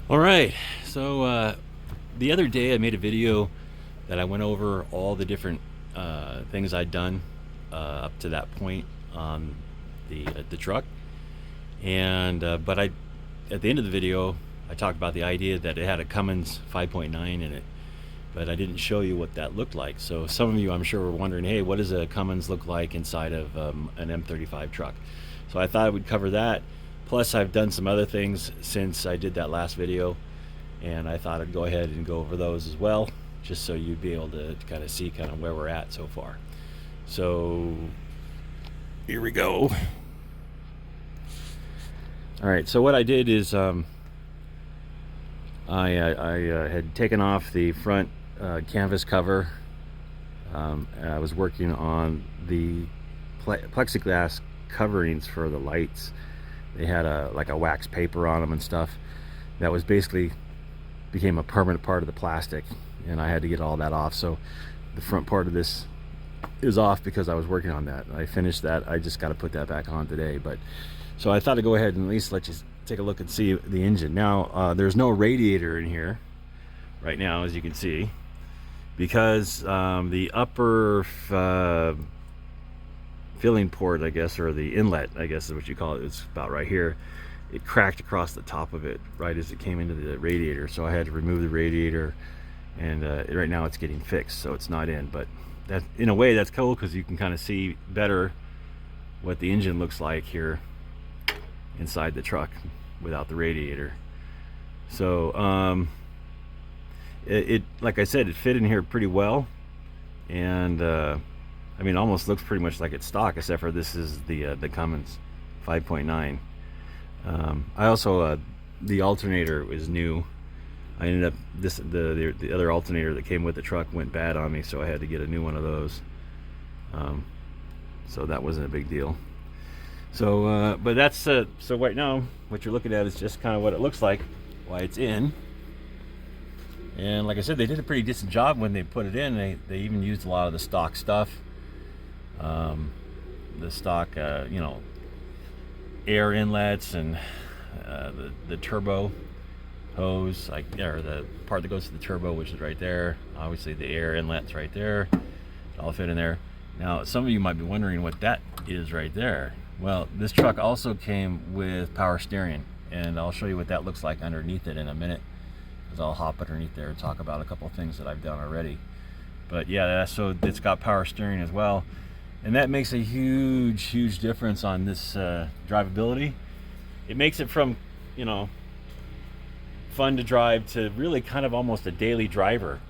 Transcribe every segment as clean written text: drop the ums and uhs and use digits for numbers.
All right, so the other day I made a video that I went over all the different things I'd done up to that point on the truck, and but I at the end of the video I talked about the idea that it had a Cummins 5.9 in it, but I didn't show you what that looked like. So some of you, I'm sure, were wondering, hey, what does a Cummins look like inside of an M35 truck? So I thought I would cover that. Plus, I've done some other things since I did that last video, and I thought I'd go ahead and go over those as well, just so you'd be able to kind of see kind of where we're at so far. So here we go. All right, so what I did is I had taken off the front canvas cover. I was working on the plexiglass coverings for the lights. They had like a wax paper on them and stuff that was basically became a permanent part of the plastic, and I had to get all that off. So the front part of this is off because I was working on that. I finished that. I just got to put that back on today. But so I thought I'd go ahead and at least let you take a look and see the engine. Now there's no radiator in here right now, as you can see, because the upper filling port, I guess, or the inlet, I guess is what you call it, it's about right here. It cracked across the top of it right as it came into the radiator, so I had to remove the radiator, and right now it's getting fixed, so it's not in. But that, in a way, that's cool because you can kind of see better what the engine looks like here inside the truck without the radiator. So it like I said, it fit in here pretty well, and I mean, it almost looks pretty much like it's stock, except for this is the Cummins 5.9. I also the alternator is new. I ended up the other alternator that came with the truck went bad on me, so I had to get a new one of those. So that wasn't a big deal. So but that's so right now what you're looking at is just kind of what it looks like while it's in. And like I said, they did a pretty decent job when they put it in. They even used a lot of the stock stuff. The stock, you know, air inlets and the turbo hose, like, or the part that goes to the turbo, which is right there. Obviously, the air inlet's right there. It all fit in there. Now, some of you might be wondering what that is right there. Well, this truck also came with power steering, and I'll show you what that looks like underneath it in a minute, because I'll hop underneath there and talk about a couple of things that I've done already. But yeah, so it's got power steering as well, and that makes a huge difference on this drivability. It makes it from, you know, fun to drive to really kind of almost a daily driver.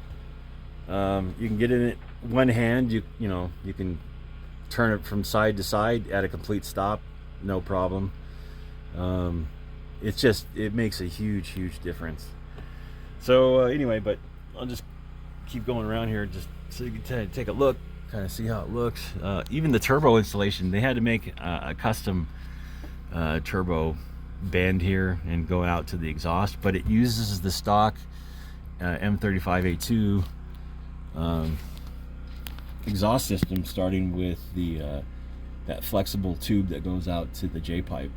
You can get in it one hand, you know, you can turn it from side to side at a complete stop, no problem. It's just, it makes a huge difference. So anyway, but I'll just keep going around here just so you can take a look, kind of see how it looks. Even the turbo installation, they had to make a custom turbo band here and go out to the exhaust, but it uses the stock M35A2 exhaust system, starting with the that flexible tube that goes out to the J pipe,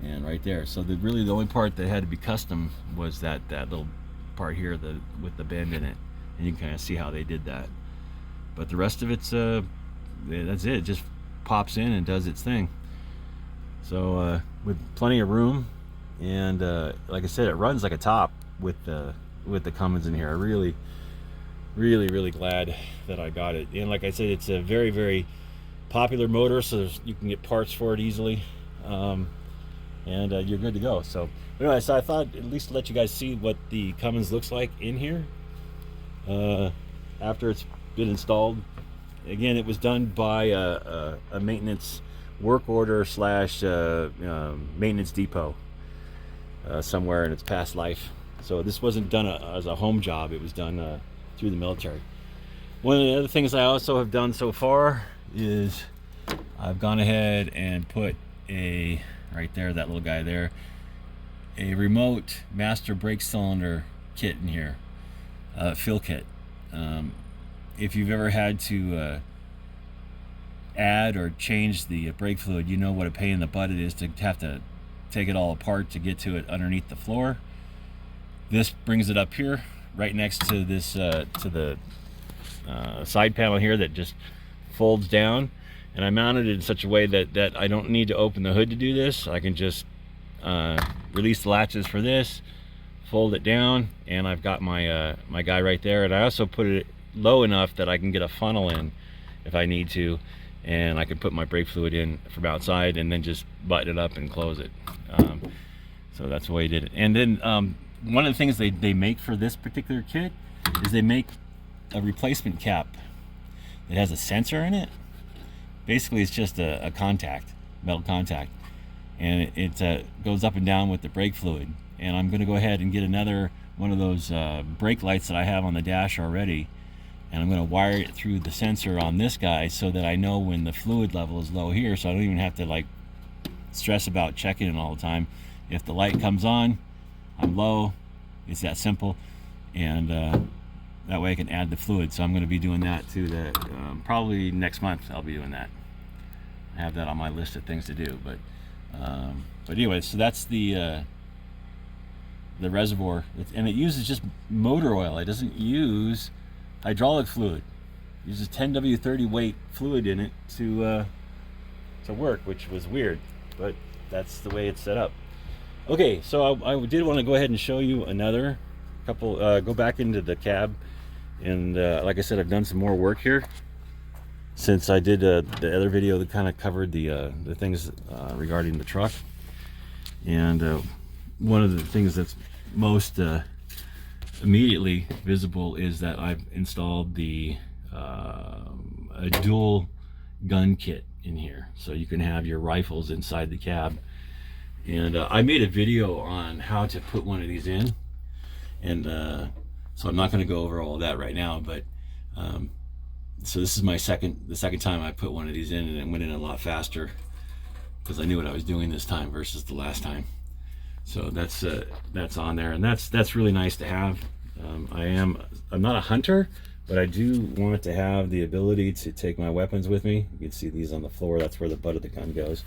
and right there. So really the only part that had to be custom was that little part here, with the bend in it, and you can kind of see how they did that. But the rest of it's that's it. It just pops in and does its thing. So with plenty of room, and like I said, it runs like a top with the Cummins in here. I really glad that I got it. And like I said, it's a very popular motor, so you can get parts for it easily, and you're good to go. So anyway, so I thought at least let you guys see what the Cummins looks like in here after it's been installed. Again, it was done by a maintenance work order slash maintenance depot somewhere in its past life. So this wasn't done as a home job. It was done through the military. One of the other things I also have done so far is I've gone ahead and put right there, that little guy there, a remote master brake cylinder kit in here, fill kit. If you've ever had to add or change the brake fluid, you know what a pain in the butt it is to have to take it all apart to get to it underneath the floor. This brings it up here, right next to this, to the side panel here that just folds down. And I mounted it in such a way that I don't need to open the hood to do this. I can just release the latches for this, fold it down, and I've got my my guy right there. And I also put it low enough that I can get a funnel in if I need to, and I can put my brake fluid in from outside and then just button it up and close it. So that's the way I did it. And then one of the things they make for this particular kit is they make a replacement cap that has a sensor in it. Basically, it's just a contact, metal contact, and it goes up and down with the brake fluid. And I'm going to go ahead and get another one of those brake lights that I have on the dash already, and I'm going to wire it through the sensor on this guy so that I know when the fluid level is low here, so I don't even have to like stress about checking it all the time. If the light comes on, I'm low. It's that simple, and that way I can add the fluid. So I'm going to be doing that too. Probably next month I'll be doing that. I have that on my list of things to do. But anyway, so that's the reservoir, and it uses just motor oil. It doesn't use hydraulic fluid. It uses 10W30 weight fluid in it to work, which was weird, but that's the way it's set up. Okay, so I did want to go ahead and show you another couple. Go back into the cab, and like I said, I've done some more work here since I did the other video that kind of covered the things regarding the truck. And one of the things that's most immediately visible is that I've installed the a dual gun kit in here, so you can have your rifles inside the cab. And I made a video on how to put one of these in, and so I'm not going to go over all of that right now, but so this is the second time I put one of these in, and it went in a lot faster because I knew what I was doing this time versus the last time. So that's on there, and that's really nice to have. I'm not a hunter, but I do want it to have the ability to take my weapons with me. You can see these on the floor. That's where the butt of the gun goes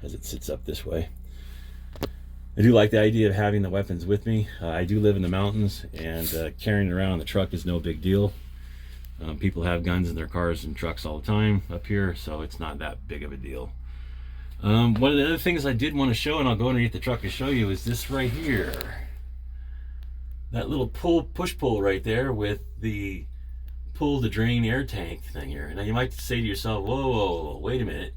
as it sits up this way. I do like the idea of having the weapons with me. I do live in the mountains, and carrying it around in the truck is no big deal. People have guns in their cars and trucks all the time up here, so it's not that big of a deal. One of the other things I did want to show, and I'll go underneath the truck to show you, is this right here. That little push-pull right there with the pull-to-drain air tank thing here. Now you might say to yourself, whoa, wait a minute.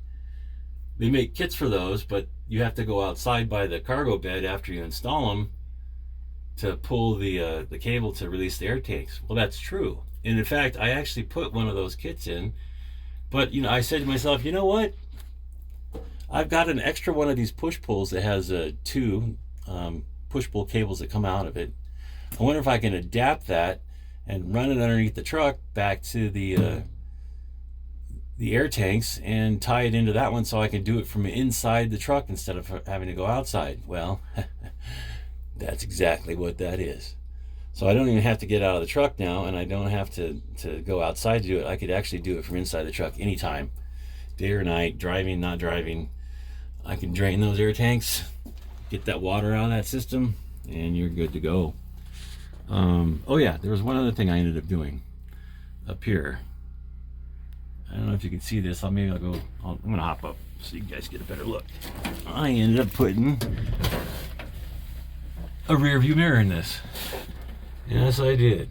They make kits for those, but you have to go outside by the cargo bed after you install them to pull the cable to release the air tanks. Well, that's true. And in fact, I actually put one of those kits in, but I said to myself, you know what? I've got an extra one of these push-pulls that has two push-pull cables that come out of it. I wonder if I can adapt that and run it underneath the truck back to the air tanks and tie it into that one, so I can do it from inside the truck instead of having to go outside. Well, that's exactly what that is. So I don't even have to get out of the truck now, and I don't have to go outside to do it. I could actually do it from inside the truck anytime, day or night, driving, not driving. I can drain those air tanks, get that water out of that system, and you're good to go. Oh yeah, there was one other thing I ended up doing up here. I don't know if you can see this. I'm gonna hop up so you guys get a better look. I ended up putting a rear view mirror in this. Yes, I did.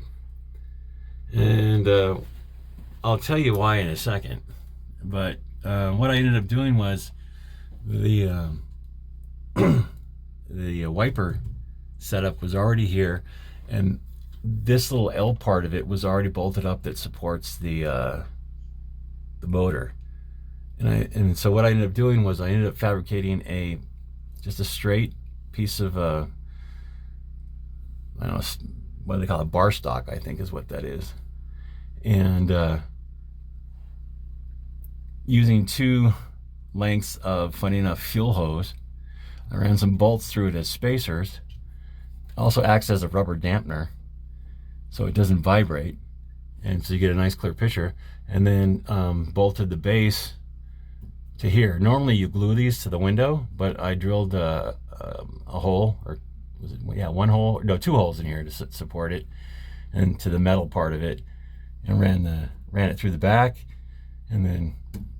And I'll tell you why in a second. But what I ended up doing was the wiper setup was already here, and this little L part of it was already bolted up that supports the motor. And so what I ended up doing was I ended up fabricating just a straight piece of I don't know what they call it, bar stock, I think is what that is, and using two lengths of, funny enough, fuel hose. I ran some bolts through it as spacers. Also acts as a rubber dampener so it doesn't vibrate, and so you get a nice clear picture. And then bolted the base to here. Normally you glue these to the window, but I drilled a hole, or was it, yeah, one hole, no, two holes in here to support it, and to the metal part of it, and ran it through the back, and then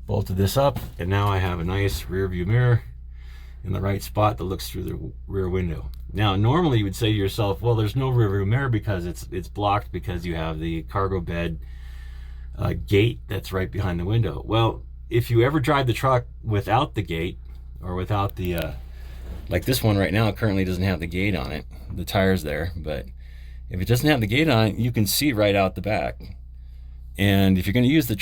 bolted this up, and now I have a nice rear view mirror in the right spot that looks through the rear window. Now, normally you would say to yourself, well, there's no rear view mirror because it's blocked because you have the cargo bed gate that's right behind the window. Well, if you ever drive the truck without the gate, or without the like this one right now currently doesn't have the gate on it, the tire's there, but if it doesn't have the gate on it, you can see right out the back. And if you're going to use the